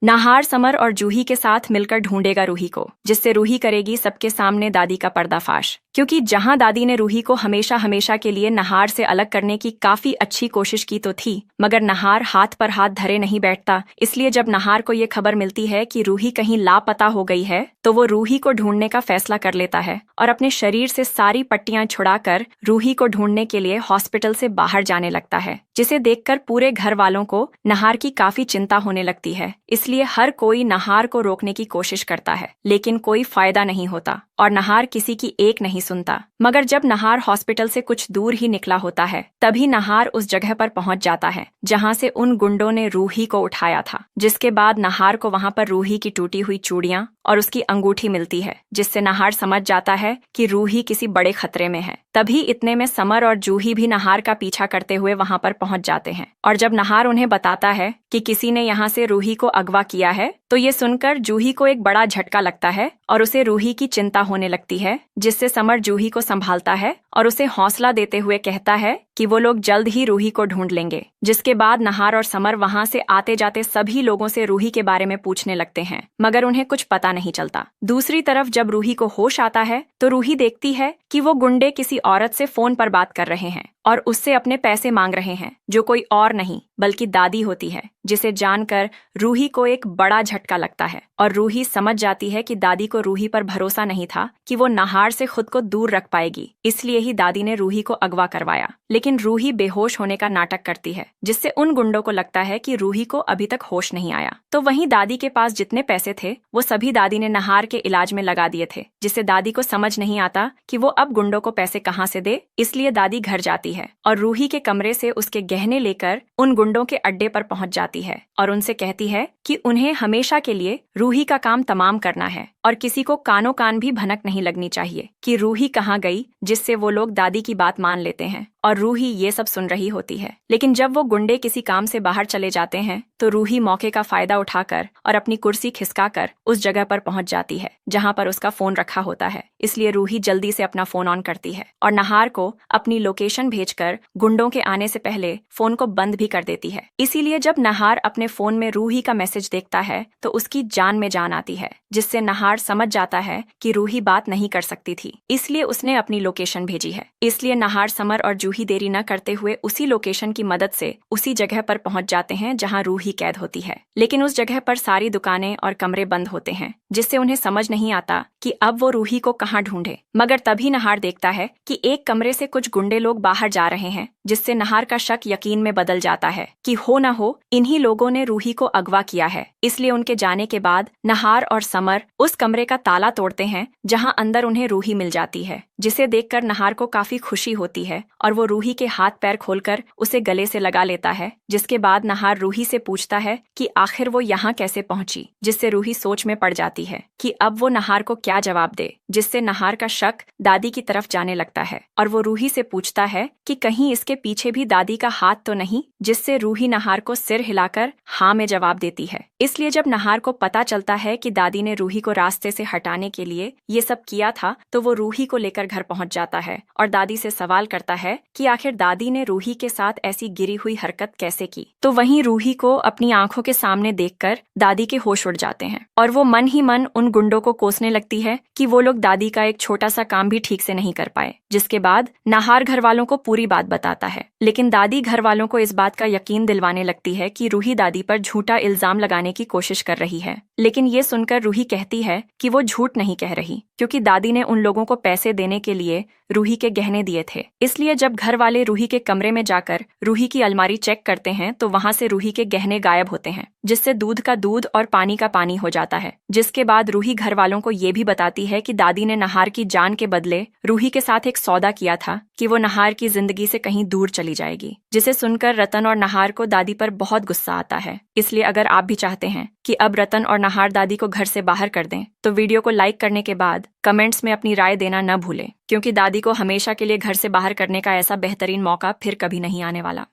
नाहार summer और जूही के साथ मिलकर ढूंढेगा रूही को, जिससे रूही करेगी सबके सामने दादी का पर्दाफाश। क्योंकि जहां दादी ने रूही को हमेशा हमेशा के लिए नाहार से अलग करने की काफी अच्छी कोशिश की तो थी, मगर नाहार हाथ पर हाथ धरे नहीं बैठता। इसलिए जब नाहार को ये खबर मिलती है कि रूही कहीं लापता हो गई है, तो वो रूही को ढूंढने का फैसला कर लेता है और अपने शरीर से सारी पट्टियां छुड़ाकर रूही को ढूंढने के लिए हॉस्पिटल से बाहर जाने लगता है, जिसे देखकर पूरे घर वालों को नाहार की काफी चिंता होने लगती है। इसलिए हर कोई नाहार को रोकने की कोशिश करता है, लेकिन कोई फायदा नहीं होता और नाहार किसी की एक नहीं सुनता। मगर जब नाहार हॉस्पिटल से कुछ दूर ही निकला होता है, तभी नाहार उस जगह पर पहुंच जाता है जहां से उन गुंडों ने रूही को उठाया था। जिसके बाद नाहार को वहां पर रूही की टूटी हुई चूड़ियां और उसकी अंगूठी मिलती है, जिससे नाहार समझ जाता है कि रूही किसी बड़े खतरे में है। तभी इतने में समर और जूही भी नाहार का पीछा करते हुए वहां पर पहुंच जाते हैं और जब नाहार उन्हें बताता है कि किसी ने यहाँ से रूही को अगवा किया है, तो ये सुनकर जूही को एक बड़ा झटका लगता है और उसे रूही की चिंता होने लगती है। जिससे समर जूही को संभालता है और उसे हौसला देते हुए कहता है कि वो लोग जल्द ही रूही को ढूंढ लेंगे। जिसके बाद नाहार और समर वहां से आते जाते सभी लोगों से रूही के बारे में पूछने लगते हैं, मगर उन्हें कुछ पता नहीं चलता। दूसरी तरफ जब रूही को होश आता है, तो रूही देखती है कि वो गुंडे किसी औरत से फोन पर बात कर रहे हैं और उससे अपने पैसे मांग रहे हैं, जो कोई और नहीं बल्कि दादी होती है। जिसे जानकर रूही को एक बड़ा झटका लगता है और रूही समझ जाती है कि दादी को रूही पर भरोसा नहीं था कि वो नाहार से खुद को दूर रख पाएगी। इसलिए ही दादी ने रूही को अगवा करवाया। लेकिन रूही बेहोश होने का नाटक करती है, जिससे उन गुंडों को लगता है कि रूही को अभी तक होश नहीं आया। तो वहीं दादी के पास जितने पैसे थे, वो सभी दादी ने नाहार के इलाज में लगा दिए थे, जिससे दादी को समझ नहीं आता कि वो अब गुंडों को पैसे कहाँ से दे। इसलिए दादी घर जाती है और रूही के कमरे से उसके गहने लेकर उन गुंडों के अड्डे पर पहुंच जाती है और उनसे कहती है कि उन्हें हमेशा के लिए रूही का काम तमाम करना है और किसी को कानो कान भी भनक नहीं लगनी चाहिए कि रूही कहाँ गई। जिससे वो लोग दादी की बात मान लेते हैं और रूही ये सब सुन रही होती है। लेकिन जब वो गुंडे किसी काम से बाहर चले जाते हैं, तो रूही मौके का फायदा उठाकर और अपनी कुर्सी खिसकाकर उस जगह पर पहुंच जाती है जहां पर उसका फोन रखा होता है। इसलिए रूही जल्दी से अपना फोन ऑन करती है और नाहार को अपनी लोकेशन भेजकर गुंडों के आने से पहले फोन को बंद भी कर देती है। इसीलिए जब नाहार अपने फोन में रूही का मैसेज देखता है, तो उसकी जान में जान आती है, जिससे नाहार समझ जाता है कि रूही बात नहीं कर सकती थी, इसलिए उसने अपनी लोकेशन भेजी है। इसलिए नाहार, समर और जूही देरी न करते हुए उसी लोकेशन की मदद से उसी जगह पर पहुंच जाते हैं जहां रूही कैद होती है। लेकिन उस जगह पर सारी दुकानें और कमरे बंद होते हैं, जिससे उन्हें समझ नहीं आता कि अब वो रूही को कहां ढूंढे। मगर तभी नाहार देखता है कि एक कमरे से कुछ गुंडे लोग बाहर जा रहे हैं, जिससे नाहार का शक यकीन में बदल जाता है कि हो न हो इन्हीं लोगों ने रूही को अगवा किया है। इसलिए उनके जाने के बाद नाहार और समर उस कमरे का ताला तोड़ते हैं जहां अंदर उन्हें रूही मिल जाती है, जिसे देखकर नाहार को काफी खुशी होती है और वो रूही के हाथ पैर खोलकर उसे गले से लगा लेता है। जिसके बाद नाहार रूही से पूछता है कि आखिर वो यहाँ कैसे पहुंची, जिससे रूही सोच में पड़ जाती है कि अब वो नाहार को क्या जवाब दे। जिससे नाहार का शक दादी की तरफ जाने लगता है और वो रूही से पूछता है कि कहीं इसके पीछे भी दादी का हाथ तो नहीं, जिससे रूही नाहार को सिर हिलाकर हाँ में जवाब देती है। इसलिए जब नाहार को पता चलता है कि दादी ने रूही को रास्ते से हटाने के लिए ये सब किया था, तो वो रूही को लेकर घर पहुंच जाता है और दादी से सवाल करता है कि आखिर दादी ने रूही के साथ ऐसी गिरी हुई हरकत कैसे की। तो वहीं रूही को अपनी आंखों के सामने देखकर दादी के होश उड़ जाते हैं और वो मन ही मन उन गुंडों को कोसने लगती है कि वो लोग दादी का एक छोटा सा काम भी ठीक से नहीं कर पाए। जिसके बाद नाहार घर वालों को पूरी बात बताता है, लेकिन दादी घर वालों को इस बात का यकीन दिलवाने लगती है कि रूही दादी पर झूठा इल्जाम लगाने की कोशिश कर रही है। लेकिन ये सुनकर रूही कहती है कि वो झूठ नहीं कह रही, क्योंकि दादी ने उन लोगों को पैसे देने के लिए रूही के गहने दिए थे। इसलिए जब घर वाले रूही के कमरे में जाकर रूही की अलमारी चेक करते हैं, तो वहां से रूही के गहने गायब होते हैं, जिससे दूध का दूध और पानी का पानी हो जाता है। जिसके बाद रूही घर वालों को ये भी बताती है कि दादी ने नाहार की जान के बदले रूही के साथ एक सौदा किया था कि वो नाहार की जिंदगी से कहीं दूर चली जाएगी। जिसे सुनकर रतन और नाहार को दादी पर बहुत गुस्सा आता है। इसलिए अगर आप भी चाहते हैं कि अब रतन और नाहार दादी को घर से बाहर कर दें, तो वीडियो को लाइक करने के बाद कमेंट्स में अपनी राय देना न भूलें, क्योंकि दादी को हमेशा के लिए घर से बाहर करने का ऐसा बेहतरीन मौका फिर कभी नहीं आने वाला।